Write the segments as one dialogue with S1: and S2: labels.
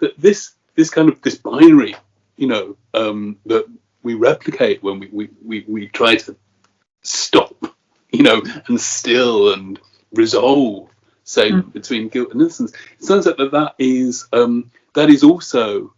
S1: that this binary, that we replicate when we try to stop, and still and resolve, say, between guilt and innocence. It turns out that is also,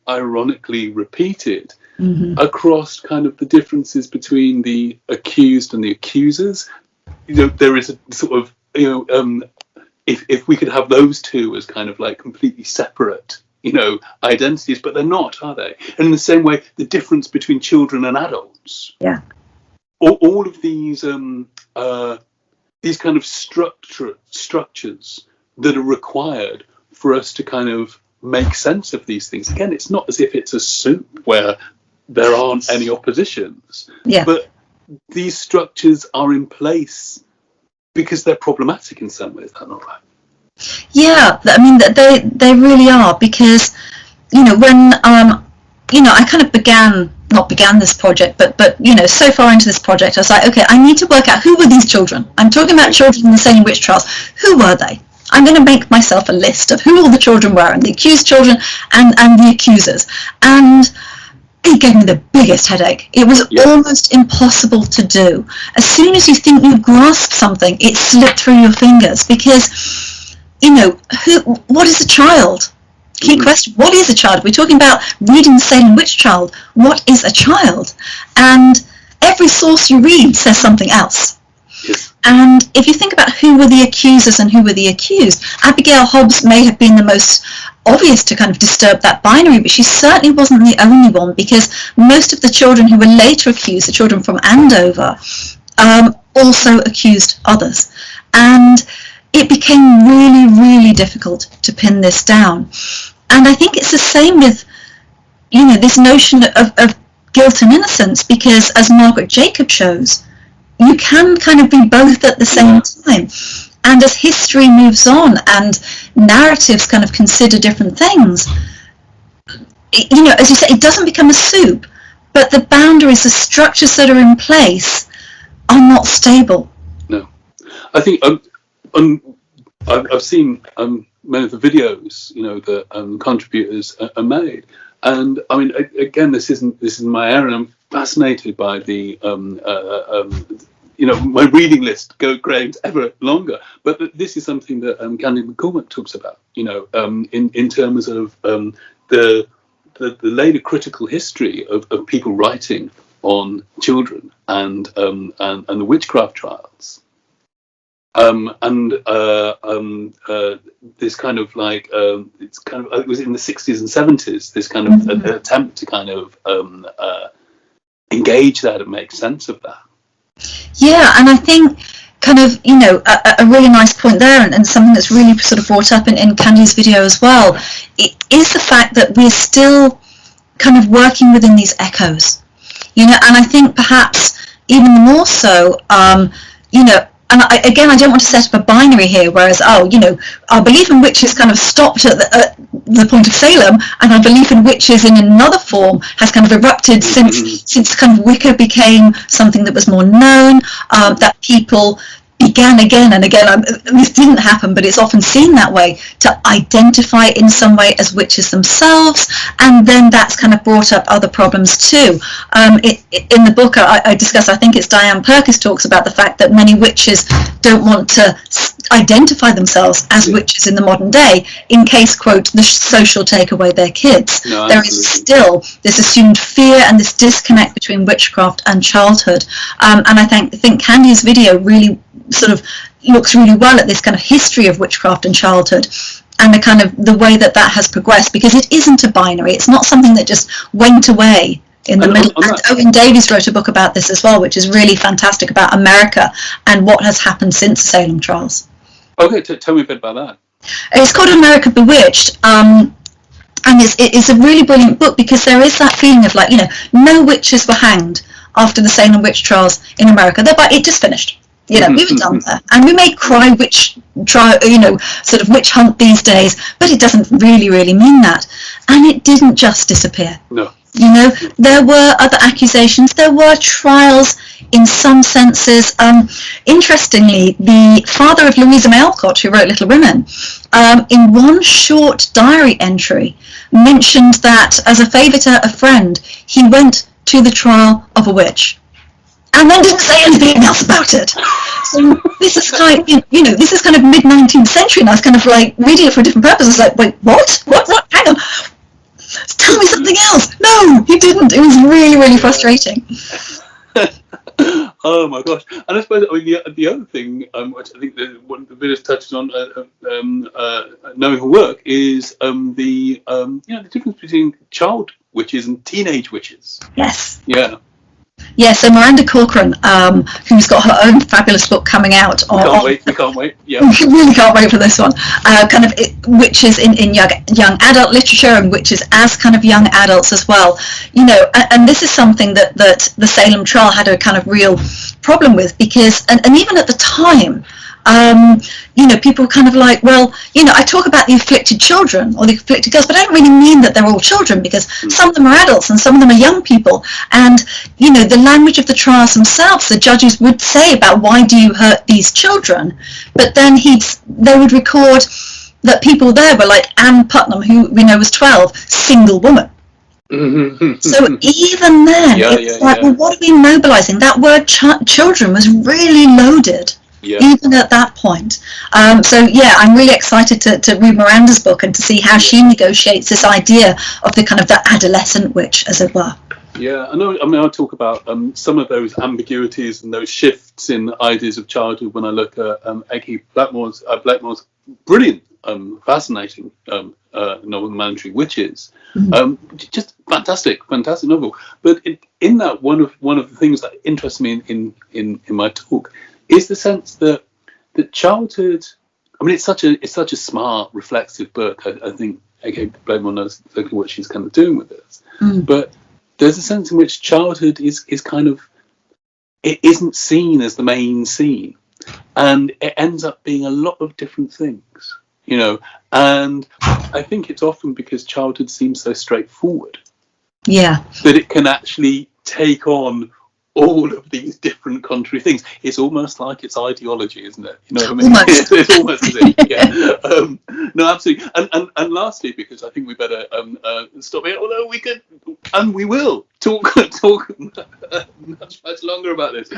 S1: ironically repeated across kind of the differences between the accused and the accusers. There is a sort of, if we could have those two as kind of like completely separate, identities, but they're not, are they? And in the same way, the difference between children and adults.
S2: Yeah.
S1: All of these kind of structures that are required for us to kind of make sense of these things. Again, it's not as if it's a soup where there aren't any oppositions, but these structures are in place because they're problematic in some ways. Is that not right?
S2: Yeah, I mean, they really are, because, when, I kind of not began this project, but so far into this project, I was like, okay, I need to work out who were these children. I'm talking about children in the Salem witch trials. Who were they? I'm going to make myself a list of who all the children were, and the accused children and the accusers. And it gave me the biggest headache. It was almost impossible to do. As soon as you think you've grasped something, it slipped through your fingers, because, what is a child? Key question, what is a child? We're talking about reading the Salem witch trial. What is a child? And every source you read says something else.
S1: Yes.
S2: And if you think about who were the accusers and who were the accused, Abigail Hobbs may have been the most obvious to kind of disturb that binary, but she certainly wasn't the only one, because most of the children who were later accused, the children from Andover, also accused others. And it became really, really difficult to pin this down. And I think it's the same with, this notion of guilt and innocence, because as Margaret Jacob shows, you can kind of be both at the same time. And as history moves on and narratives kind of consider different things, as you say, it doesn't become a soup, but the boundaries, the structures that are in place are not stable.
S1: No. I think I've seen many of the videos, that contributors are made, and I mean, again, this isn't my area. I'm fascinated by the my reading list grows ever longer, but this is something that Candy McCormack talks about, in terms of the later critical history of people writing on children and the witchcraft trials. This kind of like it was in the 60s and 70s, this kind of attempt to kind of engage that and make sense of that.
S2: Yeah, and I think kind of, a really nice point there, and something that's really sort of brought up in Candy's video as well, it is the fact that we're still kind of working within these echoes, and I think perhaps even more so, and I don't want to set up a binary here, whereas, our belief in witches kind of stopped at the point of Salem, and our belief in witches in another form has kind of erupted since kind of Wicca became something that was more known, that people began again and again, this didn't happen, but it's often seen that way, to identify in some way as witches themselves, and then that's kind of brought up other problems too. In the book I discuss, I think it's Diane Purkis talks about the fact that many witches don't want to identify themselves as witches in the modern day, in case, quote, the social take away their kids.
S1: No,
S2: there is still this assumed fear and this disconnect between witchcraft and childhood, and I think Candy's video really sort of looks really well at this kind of history of witchcraft and childhood, and the kind of the way that has progressed, because it isn't a binary. It's not something that just went away in the middle. And Owen Davies wrote a book about this as well, which is really fantastic, about America and what has happened since the Salem trials.
S1: Okay, tell me a bit about that.
S2: It's called America Bewitched, and it's a really brilliant book, because there is that feeling of like, no witches were hanged after the Salem witch trials in America. It just finished. We were done there, and we may cry sort of witch hunt these days, but it doesn't really mean that. And it didn't just disappear.
S1: No.
S2: You know, there were other accusations, there were trials in some senses. Interestingly, the father of Louisa May Alcott, who wrote Little Women, in one short diary entry mentioned that as a favour to a friend, he went to the trial of a witch and then didn't say anything else about it. So this is kind, this is kind of mid-19th century, and I was kind of like reading it for a different purpose. I was like, wait, what? Hang on. Tell me something else. No, he didn't. It was really, really frustrating.
S1: Oh my gosh! And I suppose the other thing, which I think one of the videos touches on, knowing her work, is the difference between child witches and teenage witches.
S2: Yes.
S1: Yeah.
S2: Yeah, so Miranda Corcoran, who's got her own fabulous book coming out.
S1: We can't wait. Yeah.
S2: We really can't wait for this one. Witches in young adult literature, and witches as kind of young adults as well. And this is something that the Salem trial had a kind of real problem with, because, and even at the time, people were kind of like, well, I talk about the afflicted children or the afflicted girls, but I don't really mean that they're all children, because some of them are adults and some of them are young people. And, the language of the trials themselves, the judges would say about, why do you hurt these children? But then they would record that people there were like Anne Putnam, who we know was 12, single woman. So even then, well, what are we mobilising? That word children was really loaded. Yeah. Even at that point. I'm really excited to read Miranda's book and to see how she negotiates this idea of the kind of the adolescent witch, as it were.
S1: Yeah, I know. I mean, I talk about some of those ambiguities and those shifts in ideas of childhood when I look at A.K. Blackmore's brilliant, fascinating novel, The Mandatory Witches. Just fantastic novel. But in that, one of the things that interests me in my talk is the sense that childhood. I mean, it's such a smart, reflexive book. I think A.K. Blackmore knows exactly what she's kind of doing with this. But there's a sense in which childhood is kind of, it isn't seen as the main scene, and it ends up being a lot of different things, And I think it's often because childhood seems so straightforward. Yeah. That it can actually take on all of these different contrary things. It's almost like it's ideology, isn't it? You know what I mean?
S2: Almost.
S1: It's almost as if, yeah. No, absolutely. And lastly, because I think we better stop here, although we could, and we will, talk much longer about this.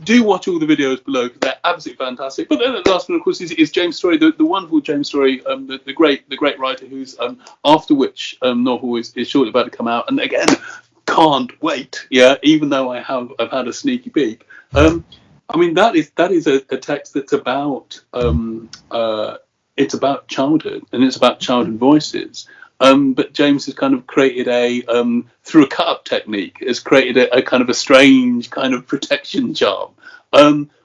S1: Do watch all the videos below, because they're absolutely fantastic. But then the last one, of course, is James Story, the wonderful James Story, the great writer, whose After Which novel is shortly about to come out. And again, can't wait. Yeah, even though I've had a sneaky peek. I mean, that is a text that's about it's about childhood, and it's about childhood voices. But James has kind of created through a cut-up technique, has created a kind of a strange kind of protection charm,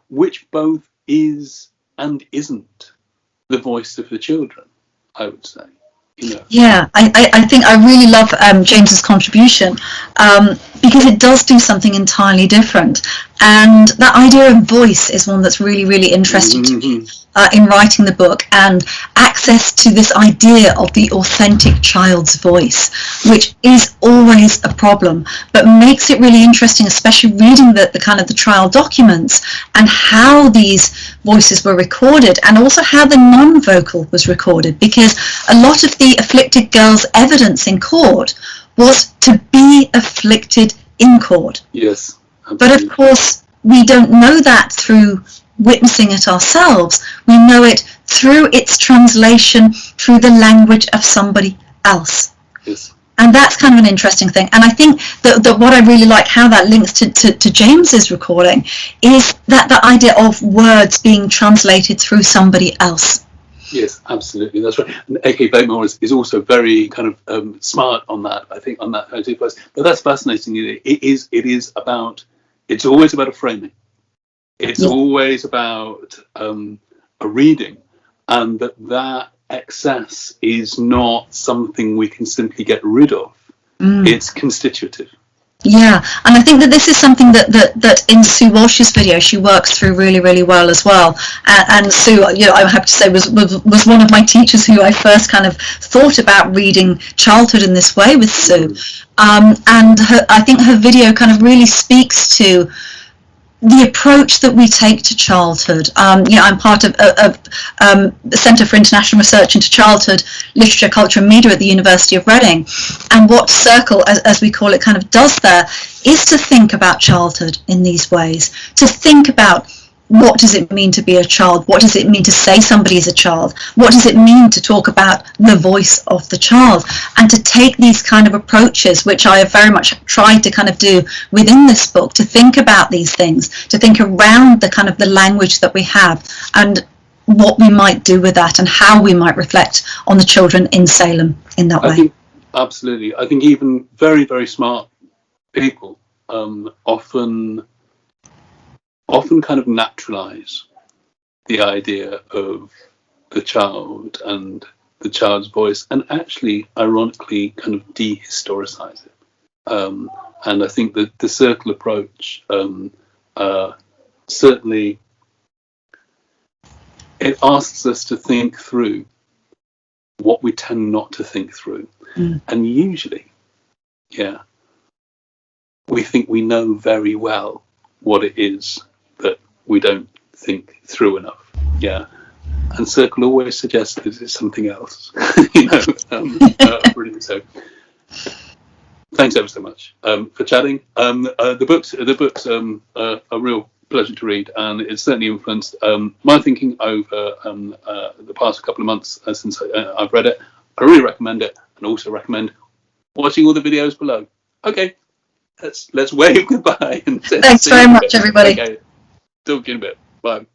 S1: which both is and isn't the voice of the children, I would say.
S2: Yeah, I think I really love James's contribution, because it does do something entirely different, and that idea of voice is one that's really, really interesting to me in writing the book, and access to this idea of the authentic child's voice, which is always a problem, but makes it really interesting, especially reading the kind of the trial documents and how these voices were recorded, and also how the non-vocal was recorded, because a lot of the afflicted girls' evidence in court was to be afflicted in court.
S1: Yes, absolutely.
S2: But of course, we don't know that through witnessing it ourselves. We know it through its translation through the language of somebody else.
S1: Yes.
S2: And that's kind of an interesting thing. And I think that what I really like how that links to James's recording is that the idea of words being translated through somebody else.
S1: Yes, absolutely, that's right. And A.K. Blackmore is also very kind of smart on that, I think, on that. But that's fascinating. It's always about a framing. It's always about a reading, and that excess is not something we can simply get rid of. It's constitutive.
S2: Yeah, and I think that this is something that in Sue Walsh's video she works through really, really well as well. And Sue, you know, I have to say was one of my teachers who I first kind of thought about reading childhood in this way with Sue. And I think her video kind of really speaks to the approach that we take to childhood. You know, I'm part of the Centre for International Research into Childhood, Literature, Culture and Media at the University of Reading. And what Circle, as we call it, kind of does there is to think about childhood in these ways, to think about what does it mean to be a child? What does it mean to say somebody is a child? What does it mean to talk about the voice of the child? And to take these kind of approaches, which I have very much tried to kind of do within this book, to think about these things, to think around the kind of the language that we have and what we might do with that and how we might reflect on the children in Salem in that way.
S1: I think, absolutely. I think even very, very smart people often kind of naturalize the idea of the child and the child's voice, and actually, ironically, kind of dehistoricize it. And I think that the Circle approach certainly it asks us to think through what we tend not to think through, and usually, we think we know very well what it is that we don't think through enough. And Circle always suggests that it's something else. Brilliant. So thanks ever so much for chatting. The books a real pleasure to read, and it's certainly influenced my thinking over the past couple of months since I've read it. I really recommend it, and also recommend watching all the videos below. Okay, let's wave goodbye and
S2: thanks very much, everybody.
S1: Okay. Talk to you in a bit. Bye.